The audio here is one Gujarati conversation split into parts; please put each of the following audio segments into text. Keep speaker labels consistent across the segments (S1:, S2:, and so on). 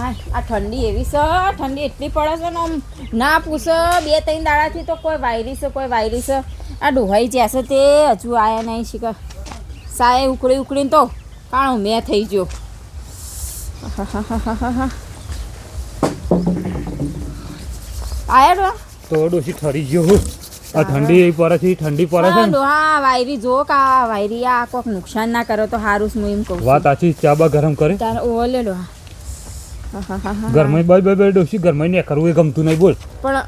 S1: આ ઠંડી એવી છે, ઠંડી એટલી પડે છે ને આમ ના પૂછો 2-3 દાડાથી તો કોઈ વાયરી છે આ ડોહાઈ જશે તે હજુ આયા નહીં શીખર સાય ઉકળીને તો કાણું મેં થઈ ગયો. આયા ડોહા
S2: તો ડોશી ઠરી ગયો. આ ઠંડી પડે છે, ઠંડી પડે છે ને.
S1: હા વાયરી જો કા વાયરી આ કોક નુકસાન ના કરો તો હારું હું એમ કહું.
S2: વાત આછી ચાબા ગરમ કરે
S1: તાર ઓલે ડોહા
S2: ગરમાઈ બાય ડોશી ગરમાઈ ને કરવું એ ગમતું નહીં બોલ.
S1: પણ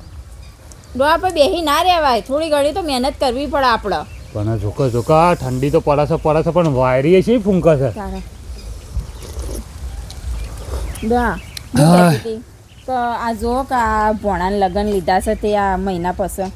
S1: ડોહા પર બેહી ના રહેવાય, થોડી ઘણી તો મહેનત કરવી પડે આપણે.
S2: પણ જોકા ઠંડી તો પડે છે પણ વાયરી છે ફૂંકા છે.
S1: તો આ જો કે આ ભોણાને લગન લીધા છે તે આ મહિના પછી.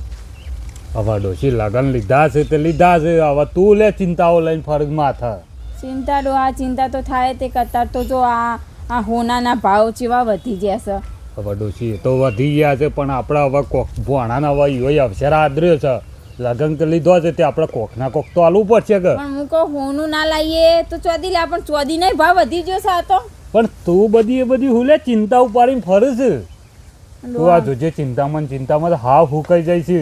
S2: હવે ડોશી લગન લીધા છે તે લીધા છે, હવે તું લે ચિંતાઓ લઈને ફરજ માથા.
S1: ચિંતા ડોહા ચિંતા તો થાય તે કરતા તો જો આ હોનાના ભાવ જેવા વધી ગયા છે.
S2: હવે ડોશી તો વધી ગયા છે પણ આપણે હવે ભોણાના હવે એવો અવસર આદર્યો છે. લગન તો લીધો છે તે આપણે કોકના કોક તો આલવું પડશે કે.
S1: પણ હું કહું હોનું ના લાવીએ તો ચોદી લે, પણ ચોદી નહીં ભાવ વધી ગયો છે આ તો.
S2: પણ તું બધી હું લે ચિંતા ઉપાડીને ફરે છે. તું આ જોજે ચિંતામાં હાવ ફૂંકાઈ જાય છે.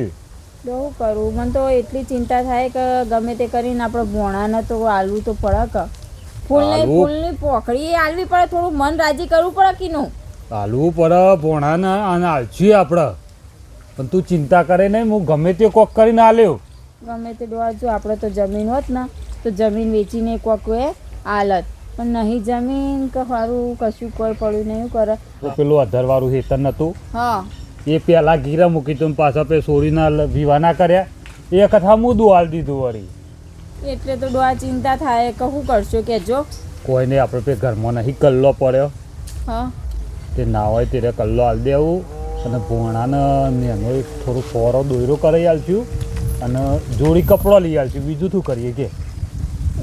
S1: શું કરું, મને તો એટલી ચિંતા થાય કે ગમે તે કરીને આપણે ભોણાને તો આલવું તો પડે કે. ફૂલની પોખડી આલવી પડે, થોડું મન રાજી કરવું પડે કે નું
S2: આલવું પડે ભોણાને અને આલછીએ આપણે. પણ તું ચિંતા કરે નહીં, હું ગમે તે કોક કરીને આલ્યો.
S1: ગમે તે ડોહા જો આપણે તો જમીન હોત ને તો જમીન વેચીને કોક એ આલત, પણ નહીં જમીન કે સારું કશું કોઈ પડ્યું નહીં કરે.
S2: પેલું અધરવાળું હેતર નતું
S1: હા
S2: એ પેલા ગીરા મૂકી તું પાછા પે સોરીના વિવાના કર્યા એ કથા મુદું હાલ દીધું વળી.
S1: એટલે તો ડોહા ચિંતા થાય કે શું કરશો કે જો
S2: કોઈ નહીં આપણે પે ઘરમાં નહીં કલ્લો પડ્યો.
S1: હા
S2: તે ના હોય ત્યારે કલ્લો હાલ દેવું અને ભોણાને એનો એક થોડું ફોરો દોયરો કરી આલશું અને જોડી કપડો લઈ આલશું. બીજું શું કરીએ કે.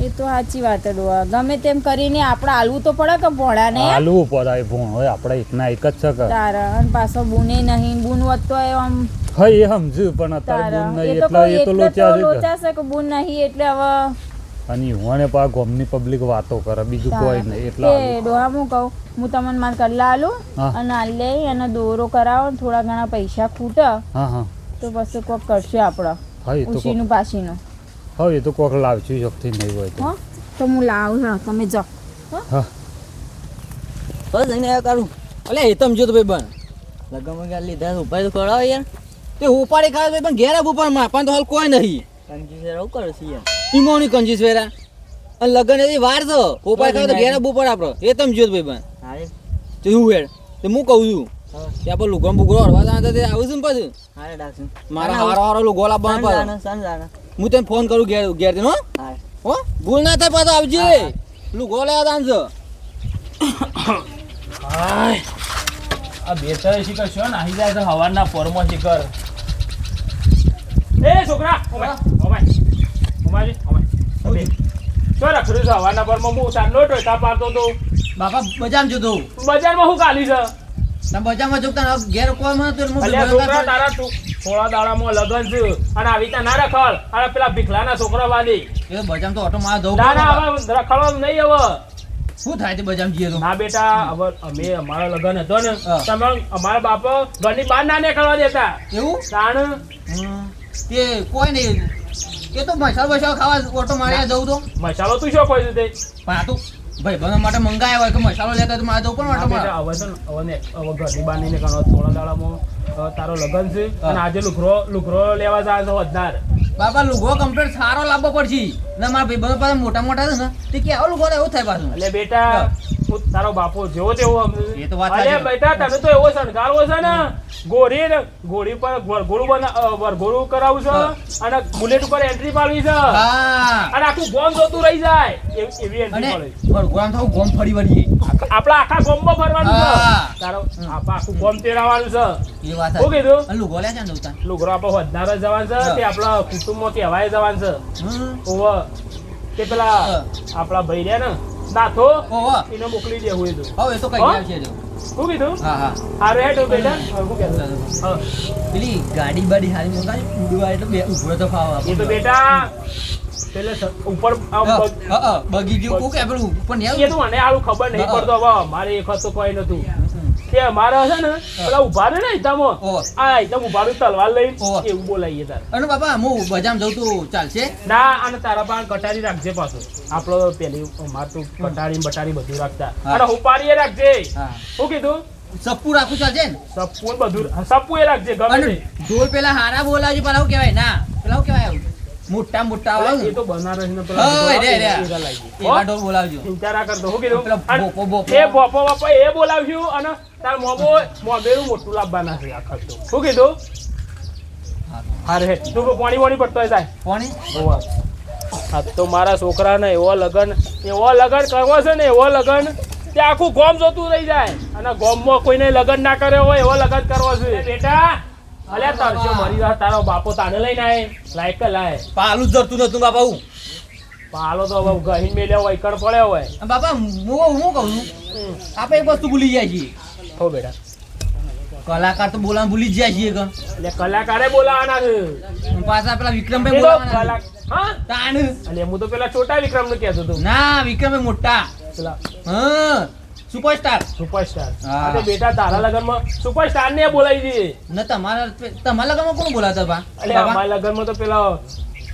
S1: એ તો સાચી વાત ડોહા, ગમે તેમ કરીને આપણે આલવું તો પડે કે ભોળાને.
S2: આલવું પડે ભોણ હોય આપણે એકના એક જ છે કે.
S1: તારા અને પાછો બુને નહીં, બુન વધતો આમ
S2: હા એ સમજુ પણ અત્યારે બુન નહીં એટલે એ તો
S1: લોચા છે કે બુન નહીં એટલે હવે.
S2: અને હું પા ગોમની પબ્લિક વાતો કરે બીજું કોઈ નહીં એટલે
S1: ડોહા હું કહું હું તમને માર કલ્લા આલું અને આ લઈ અને દોરો કરાવો ને થોડા ઘણા પૈસા ખૂટે તો પછી કોક કરશે આપણે ઉશીનું પાછીનું.
S2: હા એ તો કોક લાવશું શક્તિ નહીં હોય
S1: તો હું લાવું છું, તમે જાઓ.
S2: હા
S3: બસ જઈને કરું. અલે એ તમ જો તો ભાઈ બન લગનમાં લીધા ઉપાય તો કરાવો યાર. તે ઉપાડી ખાવ ભાઈ પણ ઘેર ઉપર માપા તો હાલ કોઈ નહીં. કંજીસ વેરા કરે છે યાર. ઈમોની કંજીસ વેરા અને લગન એવી વાર છે ઉપાય ખાવ તો ઘેર ઉપર આપણો એ તમ જો ભાઈ બન. હારે તો હું હેડ તે હું કહું છું કે આપણે લુગડો બુગડો હરવા જાતા તે આવું છું પછી. હારે ડાકશું મારા હારો લુગો લાવવા પડે. હું તને ફોન કરું ઘેર હો. હો ભૂલ ના થાય પાછો આવજે. લુગો લેવા દાન છે.
S4: હાય આ બેચારે શિખર છો ને આવી જાય તો હવારના પોરમાં શિખર. એ છોકરા શું રખડ્યું છે હવારના પોરમાં? હું તાર લોટ ટા પાડતો તો
S3: બાપા બજારમાં જોતો
S4: બજારમાં શું કાલી છે?
S3: તમે બજારમાં જોતા ઘેર કોઈ માં તો
S4: અલ્યા છોકરા તારા થોડા દાડામાં લગન છે અને આવી ત્યાં ના રખડ. અને પેલા ભીખલાના છોકરા વાલી
S3: એ બજારમાં તો ઓટો માર દઉં.
S4: ના હવે રખડવાનું નહીં હવે.
S3: શું થાય તે બજારમાં જઈએ તો?
S4: ના બેટા હવે અમે અમારા લગન હતો ને તમે અમારા બાપો ઘરની બહાર ના નીકળવા દેતા.
S3: એવું
S4: તાણ
S3: તે કોઈ નહીં એ તો મસાલો ખાવા ઓટો માર્યા જવું તો
S4: મસાલો તું શું કહ્યું તે?
S3: પણ આ તો ભાઈ બનો માટે મંગાયા હોય કે મસાલો લેતા તો મારે જવું પણ ઓટો માર.
S4: હવે ઘરની બહાર નહીં નીકળવા. થોડા દાડામાં તારો લગન છે અને આજે લુગરો લેવા જાય તો વધાર.
S3: બાપા લુગો કમ્પ્લીટ સારો લાવવો પડશે ને મારા ભાઈ બધો પાછા મોટા છે ને તે કે આવું લુગો એવું થાય પાછું.
S4: એટલે બેટા તારો બાપો જેવો તેવો
S3: એ તો વાત
S4: અરે બેટા તને તો એવો શણગારવો છે ને ઘોડી પર વરઘોડું કરાવું છે અને બુલેટ ઉપર એન્ટ્રી પાડવી છે અને આખું ગોમ જોતું રહી જાય એવી એન્ટ્રી પડે.
S3: વરઘોડામાં થવું ગોમ ફરી વળીએ
S4: આપડા આખા ગોમમાં ફરવાનું છે. તારો આખું ગોમ તેડાવવાનું છે.
S3: એ વાત
S4: શું કીધું?
S3: લુગો લે છે ને દોસ્તા
S4: લુગરો આપડે વધારે જવાનું છે તે આપડા કુટુંબમાં કહેવાય જવાનું છે. ઓવ તે પેલા આપડા ભાઈ રહ્યા ને નાથો એને મોકલી દેવું. એ તો
S3: હવે એ તો કઈ ગયા છે
S4: શું કીધું?
S3: હા
S4: હારે હેઠ બેટા શું કહેતો?
S3: પેલી ગાડી બાડી હારી મંગાવી ઉડવા એટલે બે ઉભરો તો ફાવ
S4: એ તો બેટા પેલે ઉપર
S3: બગી ગયું કોક પેલું ઉપર ને
S4: એ તો મને આવું ખબર નહીં પડતો. હવે મારે એક તો કોઈ નતું તે અમારા છે ને પેલા ઉભા રહે ને હિતામાં
S3: ઓહો.
S4: આ હિતામ ઉભા રહે તલવાર લઈને
S3: ઓહો.
S4: એવું બોલાઈએ તારે
S3: અને બાપા હું બજારમાં જઉં તો ચાલશે?
S4: ના અને તારા પાસે કટારી રાખજે પાછો આપણો પેલી અમાર તો કટારી બટારી બધું રાખતા
S3: હા.
S4: અને હુપારીએ રાખજે
S3: હા.
S4: શું કીધું
S3: સપ્પુ રાખું ચાલશે ને?
S4: સપ્પુ ને બધું સપ્પુ એ રાખજે ગમે
S3: અને
S4: તે.
S3: ઢોલ પેલા હારા બોલાવજો, પેલા શું કહેવાય ના પેલા શું કહેવાય મોટા મોટા
S4: અલા,
S3: આવે
S4: એ
S3: ને.
S4: તો બનારસ ને
S3: હા, રે, રે.
S4: પેલા લાગી.
S3: એવા
S4: હો?
S3: ઢોલ બોલાવજો.
S4: ચિંતા ના કરતો શું કીધું
S3: પેલા
S4: અને
S3: બોપો, બોપો.
S4: એ બોપો બાપો એ બોલાવ્યું અને તાર મોબેરું મોટું લાવવાના છે આખા તો શું કીધું હારે હે તું પાણી વાણી પડતો હોય જાય
S3: કોની?
S4: હોવા. આ તો મારા છોકરાને એવો લગન કરવો છે ને એવો લગન તે આખું ગોમ જોતું રહી જાય અને ગોમમાં કોઈને લગન ના કર્યો હોય એવો લગન કરવો છે બેટા અલ્યા તરસ્યો મરી જાય તારો બાપો તાને લઈને આય લાયક લાય
S3: પાલું જ જરતું નતું બાપા હું.
S4: પાલો તો હવે ગહીન મેલ્યો હોય કણ પડ્યો હોય
S3: અને બાપા હું કહું છું આપણે એક વસ્તુ ભૂલી જાય છીએ,
S4: હો બેટા
S3: કલાકાર તો બોલાવાનું ભૂલી જ જાય છીએ કે.
S4: એટલે કલાકારે બોલાવાના છે
S3: અને પાછા પેલા વિક્રમભાઈ
S4: એ તો
S3: બોલાવાના છે.
S4: હા
S3: તાણ.
S4: એટલે હું તો પેલા છોટા વિક્રમ નું કહેતો હતો
S3: ના વિક્રમભાઈ મોટા.
S4: પેલા
S3: હા સુપરસ્ટાર.
S4: સુપરસ્ટાર
S3: હા.
S4: અરે બેટા તારા લગનમાં સુપરસ્ટાર ને બોલાવી દે
S3: ને તમારા લગનમાં કોણ બોલાવતા બા?
S4: એટલે અમારા લગનમાં તો પેલા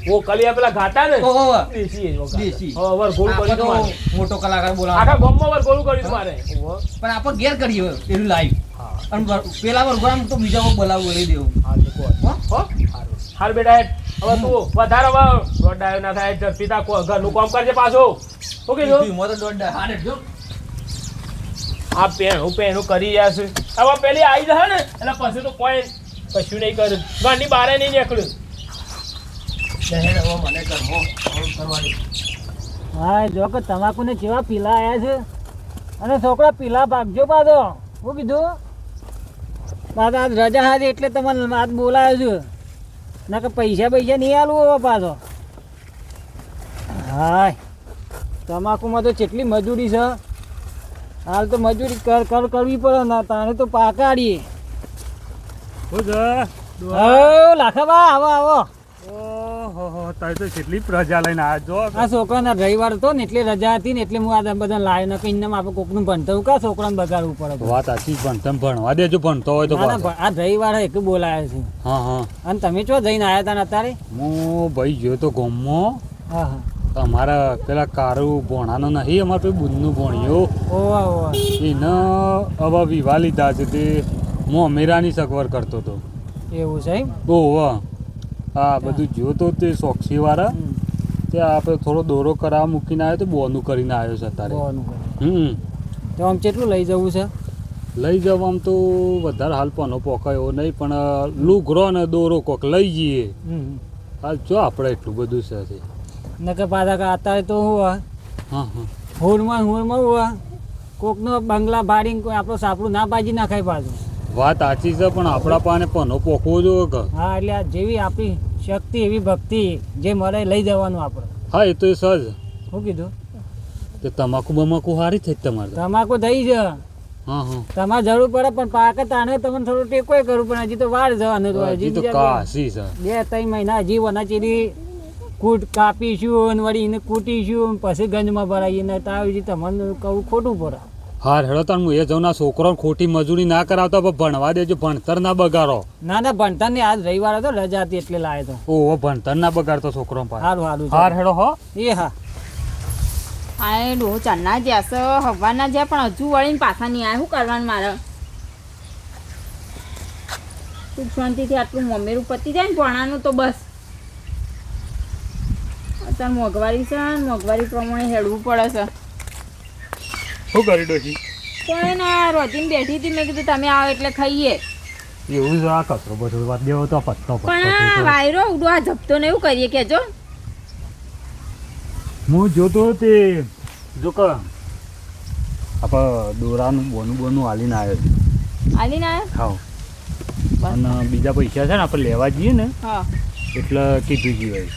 S4: વો કલિયા પેલા ગાતા ને
S3: ઓહો.
S4: દેશી એ વગાડતા.
S3: દેશી.
S4: હવે વરઘોડું
S3: આપણે
S4: કર્યું મારે.
S3: તો મોટો કલાકાર બોલાવવાનો.
S4: આખા ગામમાં વરઘોડું કર્યું મારે ઓહો.
S3: પણ આપણે ઘેર કરીએ પેલું લાઈવ.
S4: હા
S3: અને પેલા વરઘોડામાં તો બીજા કોઈ બોલાવી દેવું.
S4: હા તો કહો. હો હારું. હારું બેટા હેડ. હવે તું વધારે હવે દોડાયો ના થાય ઝડપી તા ઘરનું કામ કરજે પાછો શું કીધું
S3: મોં તો દોડડા. હારે જો.
S4: આ પેણું કરી રહ્યા છે હવે પેલી આવી જશે ને એટલે પછી તો કોઈ કશું નહીં કર્યું ઘરની બહાર નહીં નીકળ્યું
S5: હા જો કે તમાકુને કેવા પીલા આયા છે અને છોકરા પીલા ભાગજો પાછો શું કીધું પાછા આજ રજા હતી એટલે તમને આજ બોલાવ્યો છું ના કે પૈસા નહીં આલવું હવે પાછો હાય તમાકુમાં તો કેટલી મજૂરી છે હાલ તો મજૂરી કરવી પડે ને તારે તો પાકાડીએ
S2: શું છે
S5: હો લાખાબા આવો
S2: ઓહો તારે તો કેટલી પ્રજા લઈને આવ્યા જો
S5: આ છોકરાના રવિવાર હતો ને એટલે રજા હતી ને એટલે હું આ બધા લાવ્યો ને કઈ આપણે કોકનું ભણતર કા છોકરાને બગાડવું પડે
S2: વાત સાચી પણ તમે ભણવા દેજો ભણતો હોય તો
S5: ના, ના,
S2: પાછો.
S5: આ રવિવાર એક બોલાયો છે
S2: હા હા
S5: અને તમે ચો જઈને આવ્યા હતા ને અત્યારે
S2: હું ભાઈ ગયો તો ગામમાં
S5: હા હા
S2: અમારા પેલા કારું ભોણાનો નહીં અમારે પેલું બુનનું ભોણિયો
S5: ઓવા ઓવા
S2: એને હવે વિવાહ લીધા છે તે હું અમેરાની સગવડ કરતો હતો
S5: એવું છે એમ
S2: ઓહો હા બધું જોયો તો તે સોક્ષીવાળા
S5: હમ.
S2: ત્યાં આપણે થોડો દોરો કરાવવા મૂકીને આવ્યો તો બોનું કરીને આવ્યો છે અત્યારે
S5: બોવાનું કરે.
S2: હમ
S5: તો આમ કેટલું લઈ જવું છે
S2: લઈ જવામાં તો વધારે હાલ પનો પોકાય એવો નહીં પણ લુગરો ને દોરો કોક લઈ જઈએ
S5: હમ.
S2: હાલ જો આપણે એટલું બધું છે તે.
S5: નકર પાછા કે અત્યારે તો હું
S2: હા હા
S5: હોરમાં હું કોકનો બંગલા ભાડીને કોઈ આપણું સાપડું ના બાજી નાખાય પાછું
S2: વાત સાચી છે પણ આપણા પાસે પનો પોકવો જોઈએ કે
S5: હા એટલે આ જેવી આપણી શક્તિ એવી ભક્તિ જે મળે લઈ જવાનું આપણે
S2: હા એ તો એ સજ
S5: શું કીધું
S2: તે તમાકુ બમાકુ સારી થઈ તમારે તો.
S5: તમાકુ થઈ છે
S2: હા હા
S5: તમારે જરૂર પડે પણ પાકે તાણે તમને થોડું ટેકોય કરવું પણ હજી તો વાર જવાનું તો
S2: હજી તો
S5: બીજા
S2: કાશી છે
S5: 2-3 મહિના હજી વનાચીરી કૂટ કાપીશું અને વળી એને કૂટીશું પછી ગંજમાં ભરાઈએ ને તાવી તમને કહું ખોટું પડે
S2: હાર હેડો તાણ હું એ જાઉં ના છોકરાને ખોટી મજૂરી ના કરાવતા પણ ભણવા દેજો ભણતર ના બગાડો
S5: ના ના ભણતર ને આજ રવિવાર હતો રજા હતી એટલે લાવ્યો તો
S2: ઓહો ભણતર ના બગાડતો છોકરો પાસે
S5: સારું સારું
S2: હાર હેડો હો
S5: એ હા
S1: આ ડો ચન્ના જ્યાસ હવાના જ્યાં પણ હજુ વળીને પાછા નહીં આવે શું કરવાનું મારે સુખ શાંતિથી આટલું મમેરું પતી જાય ને ભણાનું તો બસ અત્યારે મોંઘવારી છે ને મોંઘવારી પ્રમાણે હેડવું પડે છે
S2: શું કરી ડોશી
S1: કોઈ ના રોજીને બેઠી હતી મેં કીધું તમે આવો એટલે ખાઈએ
S2: એવું છે આ કચરો બધો વાત દેવો તો પત્તો
S1: પણ આ વાયરો ઉડો આ જપતો ને એવું કરીએ કેજો
S2: હું જોતો તે જો કે આપણે દોરાનું બોનું હાલીને આવ્યો
S1: આલી ના
S2: હા અને બીજા પૈસા છે ને આપણે લેવા જઈએ ને
S1: હા
S2: એટલે કીધું જીવાય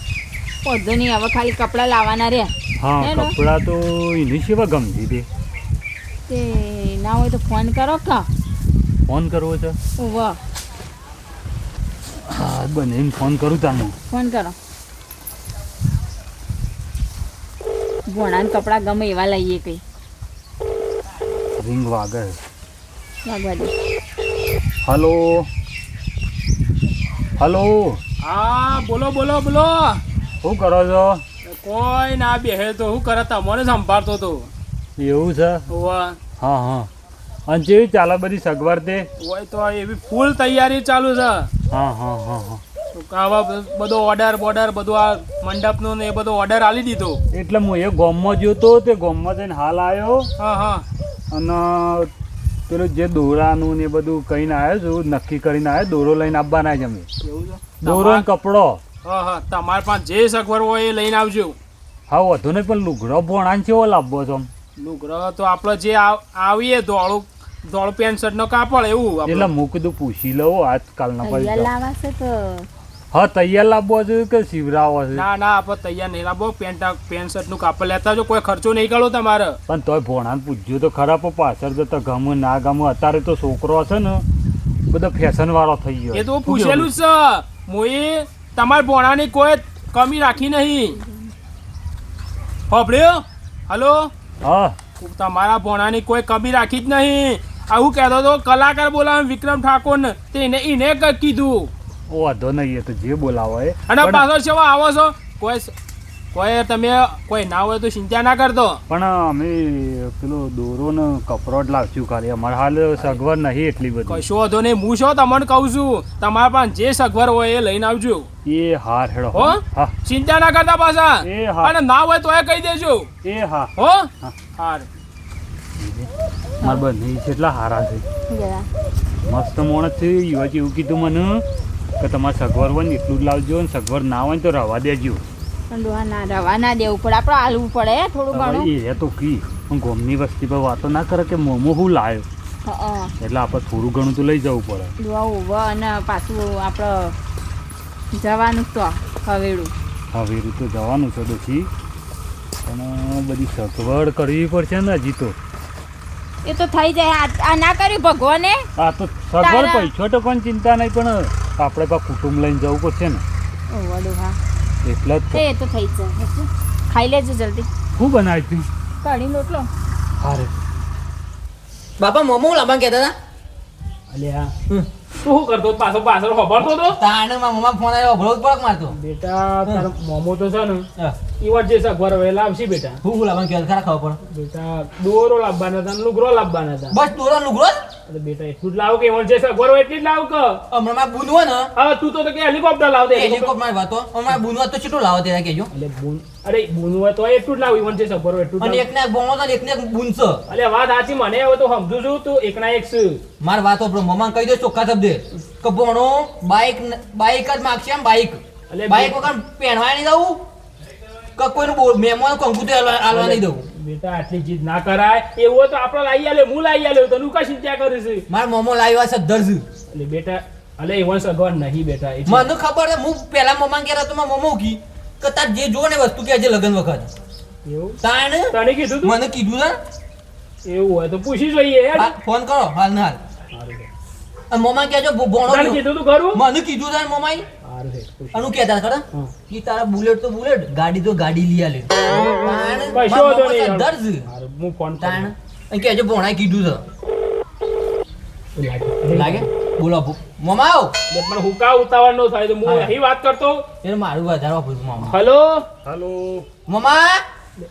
S1: પોધો નહીં હવે ખાલી કપડાં લાવવાના રહ્યા
S2: હા
S1: હે ને?
S2: કપડાં તો એની સેવા ગમતી હતી
S1: તે ના હોય તો ફોન કરો કા
S2: ફોન કરવો છે
S1: વાહ
S2: હા બને એમ ફોન કરું તાનું
S1: ફોન કરો ભોણાને કપડાં ગમે એવા લઈએ કઈ
S2: રિંગ વાગે
S1: લાગવા દે.
S2: હલો હલો,
S4: હા બોલો બોલો બોલો.
S2: શું કરો છો?
S4: કોઈ ના બેહે તો શું કરે તમને સંભાળતો તો.
S2: એવું છે?
S4: હોવા
S2: હા હા. અને જેવી ચાલે બધી સગવડ તે?
S4: હોય તો એવી ફૂલ તૈયારી ચાલુ છે.
S2: હા હા હા હા.
S4: આવા બધો ઓર્ડર બોર્ડર બધું આ મંડપનો ને એ બધો ઓર્ડર આલી દીધો.
S2: એટલે હું એ ગામમાં ગયો તો તે ગામમાં જઈને હાલ આવ્યો
S4: હા હા
S2: અને પેલું જે દોરાનું ને એ બધું કહીને આવ્યો છું, નક્કી કરીને આવ્યો દોરો લઈને આવવાના જ અમે.
S4: એવું છે.
S2: દોરો ને કપડો.
S4: હા હા તમારે પાસે જે સગવડ હોય એ લઈને આવજો.
S2: હા વધુ નહીં, પણ લુગડો ભોણાને કેવો લાવવો છો?
S4: લુગડો તો આપણે જે આવીએ ધોળું પેન્ટ શર્ટ નો કાપડ એવું
S2: એટલે
S4: આપણે.
S2: હું કીધું પૂછી લઉં આજકાલના
S1: તૈયાર
S2: પૈસા.
S1: લાવાશે તો
S2: હા તૈયાર લાવવો જોઈએ કે સીવરાવો છે?
S4: ના ના આપણે તૈયાર નહીં લાવો. પેન્ટ શર્ટ નું કાપડ લેતા આવજો. કોઈ ખર્ચો નહીં કરો તમારે.
S2: પણ તોય ભોણાને પૂછજો તો ખરા, પણ પાછળ જતા ગમે ના ગમે. અત્યારે તો છોકરો છે ને બધો ફેશન વાળો થઈ ગયો.
S4: એ તો પૂછેલું જ છે. મોએ તમારા ભોણાની કોઈ કમી રાખી નહીં. હોભળ્યો? હલો,
S2: હા
S4: તમારા ભોણાની કોઈ કમી રાખી જ નહીં. આવું કહેતો તો કલાકાર બોલાવે વિક્રમ ઠાકોર ને તે એને કીધું.
S2: ઓ વાંધો નહીં, એ તો જે બોલાવો એ.
S4: અને
S2: પણ-
S4: પાછળ સેવા આવો છો કોઈ તમે કોઈ ના હોય તો ચિંતા ના કરતો.
S2: પણ અમે પેલો દોરો ને કપડો જ લાવશું ખાલી. અમારે હાલ સગવડ નહીં એટલી બધી.
S4: કશો વાંધો નહીં. હું છો તમને કહું છું તમારા પાસે જે સગવડ હોય એ લઈને આવજો.
S2: એ હાર હેડો.
S4: હો?
S2: હા
S4: ચિંતા ના કરતા પાછા.
S2: એ હા.
S4: અને ના હોય તો એ કહી દેજો.
S2: એ હા.
S4: હો
S2: હા.
S4: હાર
S2: મારા બંને કેટલા હારા છે,
S1: જરા
S2: મસ્ત માણસ છે. યુવાજી એવું કીધું મને કે તમારે સગવડ હોય ને એટલું જ લાવજો, ને સગવડ ના હોય ને તો રવા દેજો.
S1: પણ ડોહા ના રવા ના દેવું પડે, આપણે હાલવું પડે હે થોડું ઘણું.
S2: હવે એ તો કી પણ ગોમની વસ્તી પર વાતો ના કરે કે મોમો હું લાવ્યો,
S1: હા
S2: એટલે આપણે થોડું ઘણું તો લઈ જવું પડે.
S1: ડોહા ઉભા અને પાછું આપણે જવાનું તો હવેડું.
S2: હવે એ તો જવાનું છે પછી, પણ બધી સગવડ કરવી પડશે ને હજી તો.
S1: એ તો થઈ જાય. આ ના કર્યું ભગવાને.
S2: આ તો સગવડ પૈસો તો પણ ચિંતા નહીં, પણ આપણે પા કુટુંબ લઈને જવું પડશે ને
S1: ઓવા ડોહા
S2: એટલે જ તો.
S1: એ તો થઈ જાય. ખાઈ લેજો જલ્દી.
S2: શું બનાવ્યું તું?
S1: કઢી લોટલો.
S2: હારે
S3: બાપા મોમો લાવવા કહેતા હતા.
S4: અલ્યા તું શું કરતો પાછો પાછળ ખબરતો તો?
S3: તાણે મારા મમ્મા ફોન આવ્યો ભરોસ પડક મારતો.
S4: બેટા તારો મોમો તો છે ને
S3: હા.
S4: ઈવર જે સગવડ હોય એ લાવશી બેટા.
S3: હું લાવવા કહેતા ખરા ખબર પડે.
S4: બેટા દોરો લાવવાના હતા ને લુગરો લાવવાના હતા.
S3: બસ દોરો લુગડો જ?
S4: એટલે બેટા એટલું જ લાવ કે ઈવર જે સગવડ હોય એટલી જ લાવ કે.
S3: હમણાં મારે બુનવો ને
S4: હા તું તો કે હેલિકોપ્ટર લાવ દે.
S3: હેલિકોપ્ટર માં વાતો હમણાં બુનવા તો કેટલું લાવો તેના કહેજો.
S4: એટલે બૂન અરે બૂન હોય તો એટલું જ લાવ ઈવર જે સગવડ હોય એટલું જ
S3: અને
S4: લાવ.
S3: એકને એક બોણો તો એકને એક બુન છે.
S4: અલે વાત સાચી મને હવે તો સમજુ છું તું એકના એક છે.
S3: માર વાતો મમ્મા કહી દે ચોખ્ખા શબ્દે કે ભણો બાઈક જ માગશે એમ બાઈક
S4: અલે
S3: બાઈક વગર પહેરવા નહીં દઉં કે કોઈનું મહેમાન કંકુ તો આલવા નહીં દઉં.
S4: બેટા આટલી જીદ ના કરાય. એવું તો આપણે લાવી આલે હું લાવી આલ્યો તને કા ચિંતા કરે છે.
S3: મારા મોમો લાવ્યા છે દર્જ.
S4: એટલે બેટા અલે ઈવન સગવડ નહીં બેટા એટલે.
S3: મને ખબર છે હું પેલા મમ્મા કહેતા તો મારા મોમો કી કે તાર જે જો ને વસ્તુ કહેજે લગન વખત.
S4: એવું
S3: તાણ
S4: તને કીધું તું?
S3: મને કીધું ને
S4: એવું હોય તો પૂછી જોઈએ યાર.
S3: હા, ફોન કરો હાલ ને હાલ. અને મમ્મા કહેજો ભણો
S4: તને કીધું તું ખરું?
S3: મને કીધું તાર મમ્માએ.
S4: સારું છે, પૂછી.
S3: અનુ કહેતા ખરા
S4: હા.
S3: કે તારા બુલેટ તો બુલેટ ગાડી તો ગાડી લઈ આલે.
S4: કશો વાંધો નહીં.
S3: દર્જ
S4: સારું, હું ફોન
S3: તાણ
S4: કરું.
S3: અને કહેજો ભણાએ કીધું છે
S4: લાગે.
S3: લાગે બોલો મમ્મા આવો
S4: બે પણ હુકા ઉતાવળ નો થાય તો હું
S3: હા.
S4: અહીં વાત કરતો.
S3: એટલે મારું વધારવા પૂછું મામા
S4: હલો
S2: હાલો.
S3: મમ્મા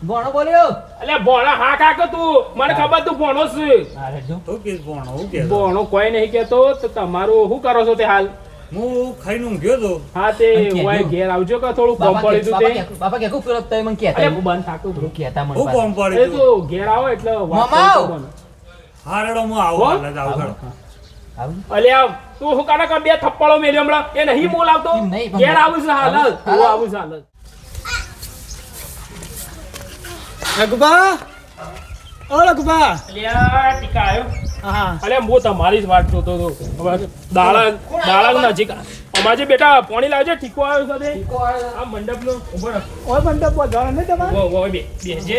S3: ભણો બોલ્યો
S4: અલે ભોણા હા કાકા તું મને ખબર તું ભોણો છે.
S3: અરે જો
S2: શું કે ભણો? શું કે?
S4: ભોણો કોઈ નહીં કેતો તો તમારું શું કરો છો તે હાલ?
S2: હું ખાઈને ઊંઘ્યો તો.
S4: હા તે
S3: અને કહેજો.
S4: ઓય ઘેર આવજો કે થોડું કોમ
S3: બાપા
S4: પડ્યું તું તે.
S3: બાપા કે ફેર તમે મને
S4: અરે
S3: કહેતા
S4: હું બંધ થાકું છું.
S3: કહેતા મને
S2: હું કોમ
S4: એ
S2: પડ્યું
S4: તો ઘેર આવો એટલે વાત
S3: મામા
S4: કરતો
S3: આવો.
S4: મને.
S2: હારડો હું આવું
S4: હો?
S2: હાલ જ આવું હેડો.
S3: આવું
S4: અલ્યા તું શું કાઢે કે બે થપ્પડો મેલ્યો હમણાં એ નહીં બોલ આવતો
S3: એમ નહીં, પણ
S4: ઘેર આવું છે હાલ જ.
S3: હાલ.
S4: હું આવું છે હાલ જ.
S5: રઘુબા ઓ રઘુબા.
S4: અલ્યા ટીકા આવ્યો.
S5: હા
S4: અલ્યા હું તમારી જ વાત જોતો હતો. હવે દાડા નજીક અમારે જે બેટા પાણી લાવજે ટીકો આવ્યો છે તે. આ મંડપનો ઉભો રાખ.
S5: ઓય મંડપ વધારે ને તમારે.
S4: બેસજે.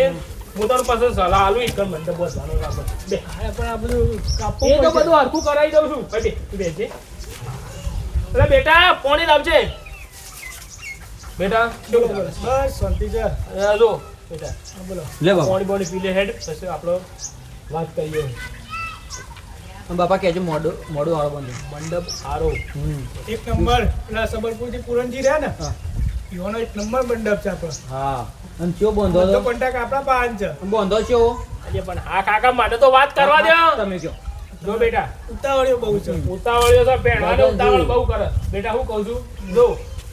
S4: હું તારું પાસે સલાહ આલું એક મંડપ વધવાનો રાખો. બે.
S5: હા, પણ આ બધું કાપવું
S4: એ તો
S5: પડશે.
S4: બધું હરખું કરાવી દઉં છું. ભાઈ તું બેસજે. અરે બેટા પાણી લાવજે. બેટા કેવું ચાલે?
S5: બસ શાંતિ છે.
S4: જો બેટા
S3: લે બાબા
S4: પાણી પાણી પી લે હેડ પછી આપણો વાત કરીએ.
S3: અને બાપા કહેજો મોડું વાળો બંધ
S4: મંડપ આરો
S6: એક નંબર પેલા સબરપુરથી પૂરણજી રહ્યા ને એવાનો એક નંબર મંડપ છે આપણો
S3: હા અને ચો બંધો
S6: બધો
S3: તો
S6: કોન્ટેક્ટ આપણા પાન છે
S3: બંધો ચો
S4: અરે પણ આ કાકા માટે તો વાત કરવા દો
S3: તમે કયો
S4: જો બેટા
S6: ઉતાવળીઓ બહુ છે
S4: ઉતાવળ્યો છે પહેરવાને ઉતાવળ બહુ કરે બેટા હું કહું છું જો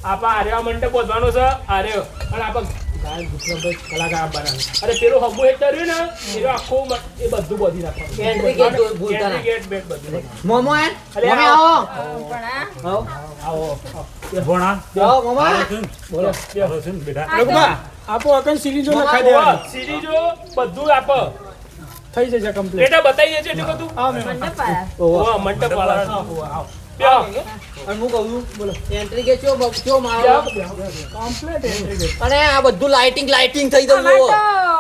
S4: આપા આર્યા મંડપ બોધવાનો છે આર્યો અને આપા ગાય ગુસ્સાભાઈ કલાકાર બનાવે અરે પેલું હબ્બુ એક કર્યું ને એનો આખું એ બધું બોધી નાખવાનું
S3: Entry gate તો ભૂલતા ના.
S4: Entry gate બેટ બધું
S3: મોમો હે
S4: અરે
S3: મોમે
S4: આવો.
S3: આવો
S1: પણ
S3: આવો
S4: આવો
S2: ભણા
S3: આવો મોમા
S2: બોલો બેટા
S6: રઘુભા આપો અકન સિરીઝો લખાઈ
S4: આવો
S6: દેવાની
S4: સિરીજો બધું આપ
S6: થઈ જશે કમ્પ્લીટ
S4: બેટા બતાવી દેજે એટલું બધું
S6: હા મેમ
S1: મંડપ વાળા
S4: ઓવા મંડપ વાળા આવો બ્યો.
S3: અને હું કહું છું બોલો એન્ટ્રી કે ચો ચો મારો
S4: બ્યો.
S6: કમ્પ્લીટ એન્ટ્રી ગેટ
S3: અને આ બધું લાઇટિંગ થઈ ગયું
S1: અમાર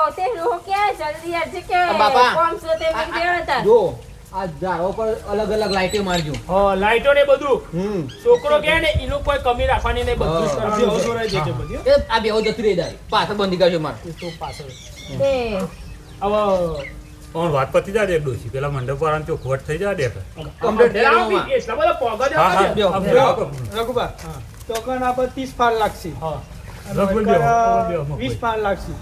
S1: તો તે લોકો ક્યાં જલ્દી આજે કે
S3: બાપા.
S1: કોમ છે તે મને ગયા હતા
S3: જો આ ઝાડો પર અલગ અલગ લાઇટો મારજો
S4: હા લાઈટો ને બધું
S3: હમ
S4: છોકરો કે ને એનું કોઈ કમી રાખવાની નહીં બધું જ
S3: હા.
S6: આ
S4: કરવાનું
S6: બેહો
S4: છે.
S6: જોરાઈ જશે બધી
S3: એ આ બેહો જતી રહી જાય પાછળ બંધી કરજો મારે
S4: એ તો પાછળ
S1: તે
S4: હવે
S2: પણ વાત પતી જાય ડોસી પેલા મંડપ વાળાને ચોખવટ થઈ જાય દેખ
S3: Complete થઈ ગયું
S4: બી એટલા બધા પોગા જ
S2: હા
S4: આપવા
S2: હા
S4: દે.
S2: આ
S6: બ્યો.
S2: બેહો.
S6: રઘુભા તો કણ આપણે 30 પાર લાગશે
S4: હા.
S6: અને
S2: રઘુભાઈ
S6: વૈકર,
S2: બેહો, બેહો,
S6: 20 પાર લાગશે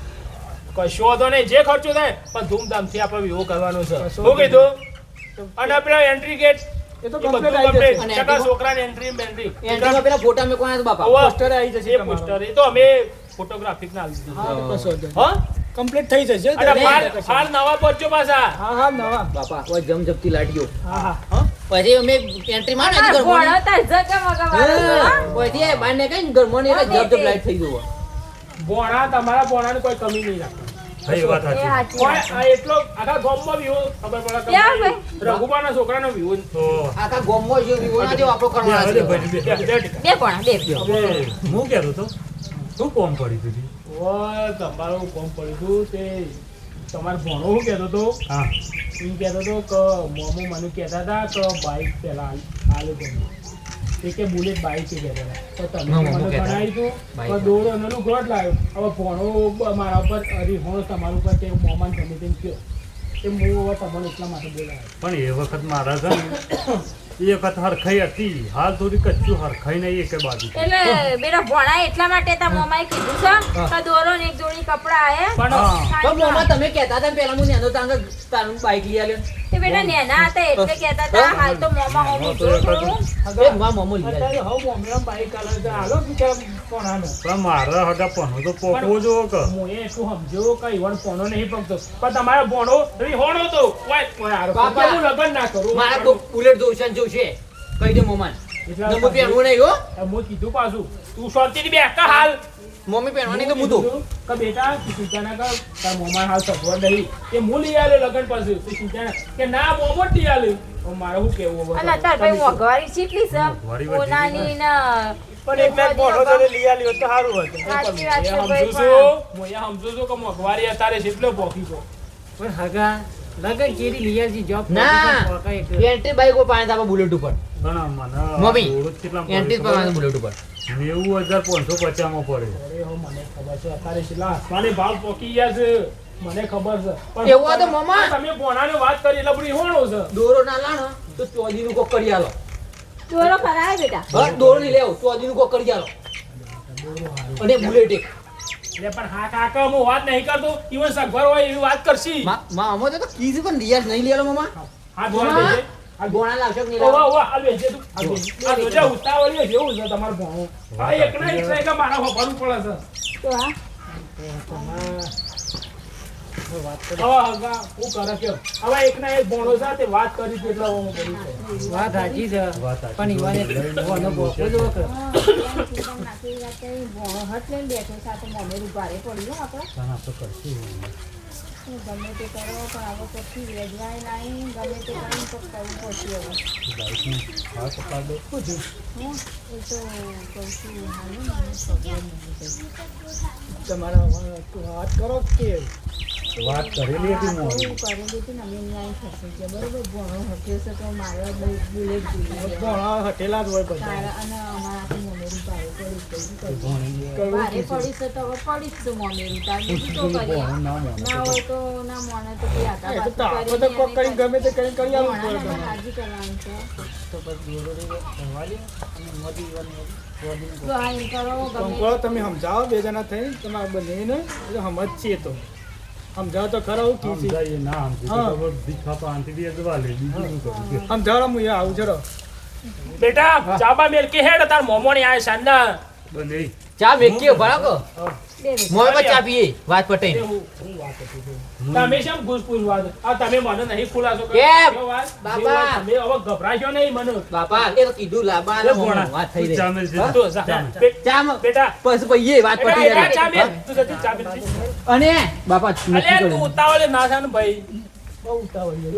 S4: કશો વાંધો નહીં જે ખર્ચો થાય પણ ધૂમધામથી આપણે વિવો કરવાનો છે
S6: કશો
S4: શું કીધું અને પેલા એન્ટ્રી ગેટ
S6: એ તો
S4: એ બધું
S6: કમ્પ્લીટ આવી
S4: complete.
S6: જશે
S3: અને
S4: ચકા
S3: entry-
S4: છોકરાને એન્ટ્રી બેન્ટ્રી
S3: એન્ટ્રીમાં પેલા ફોટા મેં કોના બાપા
S4: હવે
S6: પોસ્ટર આવી જશે
S4: એ
S6: તમારો.
S4: પોસ્ટર એ તો અમે ફોટોગ્રાફિક ના લીધી
S6: હા તો કશો વાંધો નહીં.
S4: હા
S6: કમ્પ્લીટ થઈ જશે
S4: અને હાલ નવા પડજો પાછા
S6: હા હા નવા
S3: બાપા કોઈ જમજપતી લાઈટ
S6: હા હા
S4: હા
S3: પછી અમે એન્ટ્રી માર નાખી
S1: અમાર
S3: ઘરમાં
S1: ભણો તાર જગા મગા વાળો
S3: પછી એ બહાર નીકળી ને ઘરમાં ને એટલે જબ લાઈટ થઈ ગયું
S4: ભોણા તમારા ભોણાની કોઈ કમી નહીં રાખવાની
S2: હા, એ વાત
S1: એ
S2: સાચી
S1: સાચી વાત
S4: કોઈ આ એટલો આખા ગામમાં વિવો ખબર પડે કે
S1: ક્યાં
S4: ભાઈ રઘુબાના છોકરાનો વિવો
S2: તો
S3: આખા ગોમમાં જે વિવો ના જેવો આપણો કરવાનો
S2: બે
S3: છે
S2: ભાઈ, બે.
S1: બે ભણા બે
S2: હવે હું કહેતો તો શું કોમ પડી હતી
S4: તમારું કોમ પડ્યું હતું તે તમારે ભણો હું કહેતો હતો
S2: હા
S4: એમ કહેતો હતો કે મોમો મને કહેતા હતા કે બાઈક પહેલા આલે તમને એ કે બુલેટ બાઈક છે કહેતા હતા તો તમે
S3: હા,
S4: મને
S3: મોમો કહેતા.
S4: જણાવ્યું હતું
S3: બાઈક.
S4: કે દોડો એનું ઘોટ લાવ્યો હવે ભણો મારા ઉપર હરિહોણ તમારા ઉપર તે મોમાન તમે તેમ કહો એ હું હવે તમને એટલા માટે બોલાવ્યો
S2: પણ એ વખત મારા છે ને એ વખત હરખાઈ હતી હાલ થોડી કચ્ચું હરખાઈ નહીં એક બાજુ
S1: એટલે બેટા ભણા એટલા માટે તા મોમાએ કીધું છે કે દોરો ને એક જોડી કપડા આયા
S4: પણ
S2: હા
S3: તો મોમાં તમે કહેતા હતા ને પેલા હું નેનો તાંગ તારું બાઈક લઈ આલ્યો
S1: તે બેટા નેના હતા એટલે કહેતા હતા હાલ તો મોમા હોમી જો થોડું
S3: એ માં મોમો લઈ
S4: અત્યારે
S3: આલ્યો
S4: હવે મોમેરામ બાઈક આલે છે હાલો બિચારા ભણાનો
S2: પણ મારા હગા પણ તો પોકવો જોવો કે
S4: હું એ શું સમજો કે ઈવન પોનો નહીં પકતો પણ તમારા ભણો હોણો તો કોઈ હારો
S3: બાપા.
S4: હું લગન ના કરું
S3: મારા તો બુલેટ જોશે ને જોશે કહી દે મોમાન
S4: એટલા
S3: નમો પહેરવું નહીં હો
S4: હું કીધું પાછું તું શાંતિથી બેસતા હાલ
S3: મમ્મી પહેરવાની તો મુદું
S4: કે બેટા તું ચિંતા ના કર તાર મોમાં હાલ સગવડ નહીં કે હું લઈ આવ્યો લગન પાસે તું ચિંતા ના કે ના મોમો જ લઈ આવ્યો હવે મારે શું કેવું હવે?
S1: અને તાર ભાઈ મોંઘવારી કેટલી છે
S2: મોંઘવારી વધી
S1: સોનાની ને
S6: પણ એક લાખ ભણો જોડે લઈ આલ્યો તો સારું હતું
S1: સાચી વાત
S4: એ
S1: છે
S4: સમજુ
S1: ભાઈ
S4: છું હું એ સમજુ છું કે મોંઘવારી અત્યારે કેટલો પોકી ગયો
S5: પણ હગા લગન કેરી લઈ આવજી જોબ
S3: ના એન્ટ્રી બાઈક ઉપર પાણી તાપા બુલેટ ઉપર
S2: પણ મને
S3: મમ્મી,
S2: દોડો જ કેટલા
S3: એન્ટ્રી પર પાણી બુલેટ ઉપર
S2: 90,550 માં પડે
S4: અરે હો મને ખબર છે અત્યારે કેટલા આસમાની ભાવ પોકી ગયા છે મને ખબર છે પણ
S3: એવું હોય તો મામા.
S4: તમે ભોણાની વાત કરી એટલે બધી હોણો છે
S3: દોરો ના લાણો તો ચોદીનું કોક કરી આલો
S1: દોરો ખરાય બેટા
S3: હા દોરો નહીં લેવો ચોદીનું કોક કરી આલો અને બુલેટ એક
S4: એટલે પણ હા કાકા હું વાત નહીં કરતો ઈવન સગવડ હોય એવી વાત કરશી
S3: માં અમો તો કીધું પણ રિયાઝ નહીં લેલો મામા
S4: હા જોવા દેજે
S3: આ ગોણા લાવશો કે નહીં
S4: ઓવા
S3: લાવો
S4: ઓવા આ બેસજે તું આ બેસજે. આ જોજે ઉતાવળીઓ જેવું છે તમારું ભણવું હા એકના એક છે કે મારા હોવાનું પડે છે
S1: તો હા
S4: હવે હગા હું કરે કેમ હવે એકના એક ભણો છે તે વાત કરી હતી એટલે હું કરી છે.
S5: વાત સાચી છે
S2: વાત સાચી.
S5: પણ ઈવાને ભણો બોકો જો કે
S1: હટ લઈને બેઠો સાથે મમ્મી ભારે પડ્યું આપણે
S2: પણ આપણે કરશું
S1: ગમે તે કરો પણ હવે પછી વેજવાય નહીં ગમે તે કરીને તો કરવું પડશે હવે
S2: બાઈકનું હા પકડ દો
S1: હું એ તો કહું છું હાલો ને મને ખબર નથી.
S6: તમારા વાત કરો કે
S2: વાત કરેલી હતી મોરી.
S1: હું કરેલી હતી ને અમે ન્યાય થશે કે બરોબર ભણો હટ્યો છે તો મારે બુલેટ જોઈએ
S6: ભણા હટેલા જ હોય બધા
S1: તારા અને અમારાથી મોમેરું ભારે પડી ગયું
S2: ભણી
S1: ભારે પડી છે તો હવે પડી જ છે મોમેરું તાર બીજું તો કરીએ
S2: ભણો ના મોને.
S1: ના હોય તો ના મોને તો કોઈ આટા
S6: એ તો
S1: પાછું
S6: આપણે તો કોક કરીને ગમે તે કરીને કરી આલવું પડે
S1: ભણાને
S6: તમારે.
S1: રાજી કરવાનું છે
S5: તો પછી જોડે ભણવા લે અને મોદી
S1: તો આ એમ કરો ગમે
S6: કંકોળો તમે સમજાવો બે જણા થઈ તમારે બંનેને એટલે સમજીએ તો સમજાવો તો ખરા હું કી છે
S2: સમજાઈએ ના સમજી તો
S6: હા.
S2: ખબર દીખા પાનથી બી અજવા લે બીજું શું કરું કે.
S6: સમજાવો હું અહીંયા આવું ચલો
S4: બેટા ચાબા મેલ કે હેડ તાર મોમોની આય સાંડા
S2: બને
S3: ચા મેકી ભરાકો
S1: બે મિનિટ.
S3: મોય પર ચા પીએ વાત પટે
S4: તમે શેમ ઘૂસ પૂછવા દો? આ તમે મને નહીં ખુલાસો કરો.
S3: કેમ?
S4: કેવો વાત?
S3: બાપા.
S4: તમે હવે ગભરાશો નહીં મને
S3: બાપા એ તો કીધું લાબા
S2: લે ભોણા,
S3: વાત થઈ
S2: તું
S3: રહી
S2: ચામેલ છે.
S4: તો જા.
S3: ચા
S4: બેટા
S3: બસ ભાઈ વાત પટી
S4: બેટા, ચા
S3: જાય
S4: મેલ. તું જતી ચા મેલ.
S3: અને બાપા નક્કી
S4: અલ્યા તું
S3: કર્યું.
S4: ઉતાવળે ના થા ને ભાઈ બહુ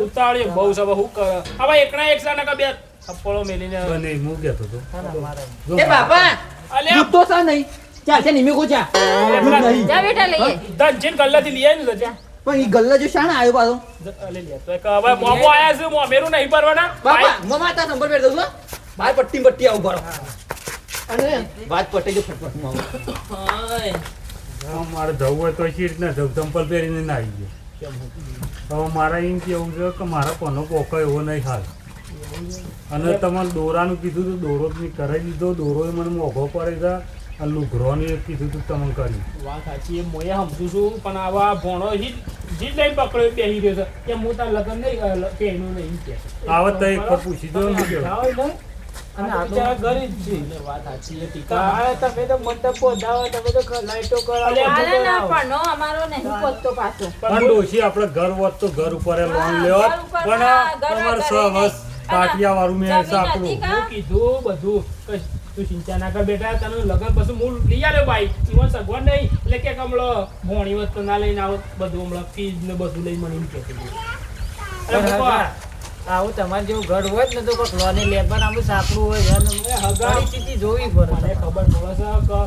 S4: ઉતાવળે બહુ છે હવે હું કરે હવે એકના એક સાના કા બે થપ્પડો મેલીને
S2: બને હું કહેતો હતો. જો
S3: એ બાપા
S4: અલ્યા
S3: દૂધ તો સા નહીં ચા છે નિમે કો ચા દૂધ નહીં
S1: જા બેટા લઈએ
S4: ધનજીન ગલ્લાથી લઈ આય ને જજા
S3: પણ ઈ ગલ્લા જો શાણ આવ્યો પાછો
S4: લઈ લે તો એક હવે મોમો આયા છે મોમેરું નહીં ભરવાના
S3: બાપા મમા તા નંબર પેર દઉં છું બાર પટ્ટી પટ્ટી આવું ભરો અને વાત પટે જો ફટફટ માં
S2: હા, મારે જવું હોય તો શી રીતના જવું ચંપલ પહેરીને ના આવી ગયો હવે મારે એમ કેવું છે કે મારા કોનો પોકો એવો નહીં હાલ અને તમારે દોરાનું કીધું તો દોરો જ નહીં કરાવી દીધો દોરો મને મોઘો પડે છે અને લુઘરોનું કીધું તું તમે કર્યું
S4: વાત સાચી એ મોએ સમજુ છું પણ આવા ભણો જીત લઈને પકડ્યો બેસી રહ્યો છે કે હું તાર લગ્ન નહીં કે એનું નહીં કે
S2: આવે તો એક વાર પૂછી દો ને કે
S4: અને આ બિચારા ગરીબ છે વાત સાચી એ ટીકા તમે તો મંડપ પહોંચાવો તમે તો લાઈટો કરાવો
S1: હાલે ના પણ અમારો નહીં પતતો પાછો
S2: પણ ડોશી આપણે ઘર હોત તો ઘર ઉપર લોન લેવત
S1: ઘર ઉપર
S2: પણ
S1: ના, ઘર
S2: તમારે
S1: ના
S2: સહવસ કાટિયા વાળું મેં
S1: જમીન
S2: સાપડું
S1: હતી
S4: હું કીધું બધું કે તું ચિંતા ના કર બેટા તને લગન પછી હું લઈ આવ્યો બાઈક ઈવન સગવડ નહીં એટલે કે હમણો ભોણી વસ્તુ ના લઈને આવો બધું હમણાં ફીજ ને બધું લઈ મને એમ કહેતું હતું. અરે પપ્પા,
S5: આવું તમારે જેવું ઘર હોય જ ને તો કોઈ લોને લેબન આમ સાપડું હોય અને પરિસ્થિતિ જોવી પડે
S4: મને ખબર પડે છે કે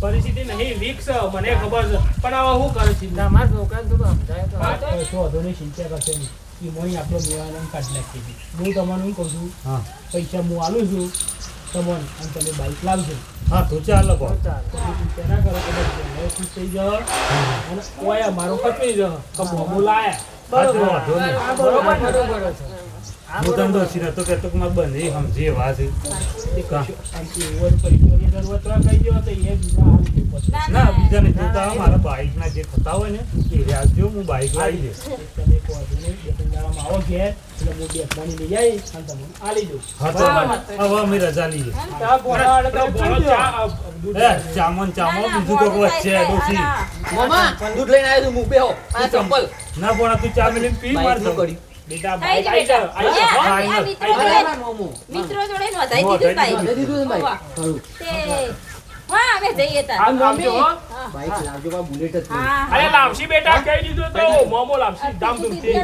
S4: પરિસ્થિતિ નહીં વીક છે મને ખબર છે પણ હવે શું કરે છે
S5: તમારા છોકરાને થોડું સમજાય તો
S4: હા, તો વધુ નહીં ચિંતા કરશે નહીં એ મોઈ આપણો મેવાને કાઢી નાખી દીધી હું તમને શું કહું છું
S2: હા
S4: પૈસા હું આલું છું તમને અને તમે બાઈક લાવજો
S2: હા તો ચાલો કહો
S5: ચાલે
S4: તમે ચિંતા ના કરો તમે ખુશ થઈ જાઓ અને ઓય મારો કચરી જાઓ કે મોમો લાયા
S2: હા, તો વાંધો નહીં.
S5: બરોબર છે
S2: હું તને ડોશી નતો કહેતો કે મારે બને સમજી એવા છે ના બીજા નહીં જોતા હોય, મારા બાઈક ના જે થતા હોય ને એ રાખજો હું બાઈક લાવી દઈશ હા તો હવે અમે રજા લઈએ ચામન બીજું કોઈ વચ્ચે ડોશી
S3: મમા દૂધ લઈને આવ્યો છું મું બેહો આ ચંપલ
S2: ના પણ તું ચા મેલીને પી માર
S3: બાઈક નું
S2: દઉં.
S3: કર્યું
S1: મિત્રો જોડે નોંધાઈ દીધું બાઈક
S3: દે દીધું ને બાઈક ખરું.
S1: તે હા અમે જઈએ તાર
S3: બાઈક લાવજો બા બુલેટ જ નહીં.
S1: હા
S4: અરે લાવશી બેટા કહી દીધું તો મોમો લાવશી ધામધૂમથી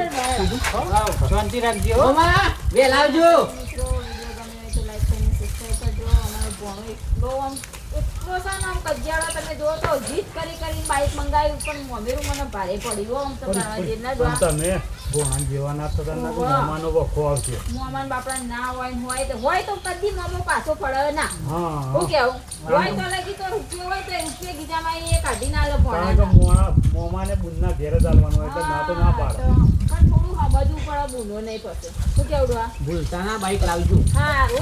S5: શાંતિ રાખજો હો.
S3: મમા બે લાવજો
S1: મિત્રો વિડીયો ગમે તો લાઈક કરીને સબસ્ક્રાઈબ કરજો અમારો ભણો એટલો આમ એટલો છે ને આમ કજિયાળો તમે જો તો જીત કરીને બાઈક મંગાવ્યું પણ મમેરું મને ભારે પડ્યું હો આમ તો મારા જેના જ
S2: પણ તમે ભોણા જેવા ના થતા ના તો મહેમાનો વખો આવશે
S1: મોમાન બાપડા ના હોય તો કદી મોમો પાછો પડે ના
S2: હા
S1: હું કેવું હોય તો લગી તો રૂપિયો હોય તો રૂપિયો ગીજામાં એ કાઢી ના લે
S2: કારણ કે મોમાને બુનના ઘેર જ આલવાનું હોય એટલે ના તો ના પાડે
S1: પણ થોડું સમજવું પડે બુનો નહીં પડશે શું કેવું ડોહા?
S3: ભૂલતા ના બાઈક લાવજો
S1: હા હો.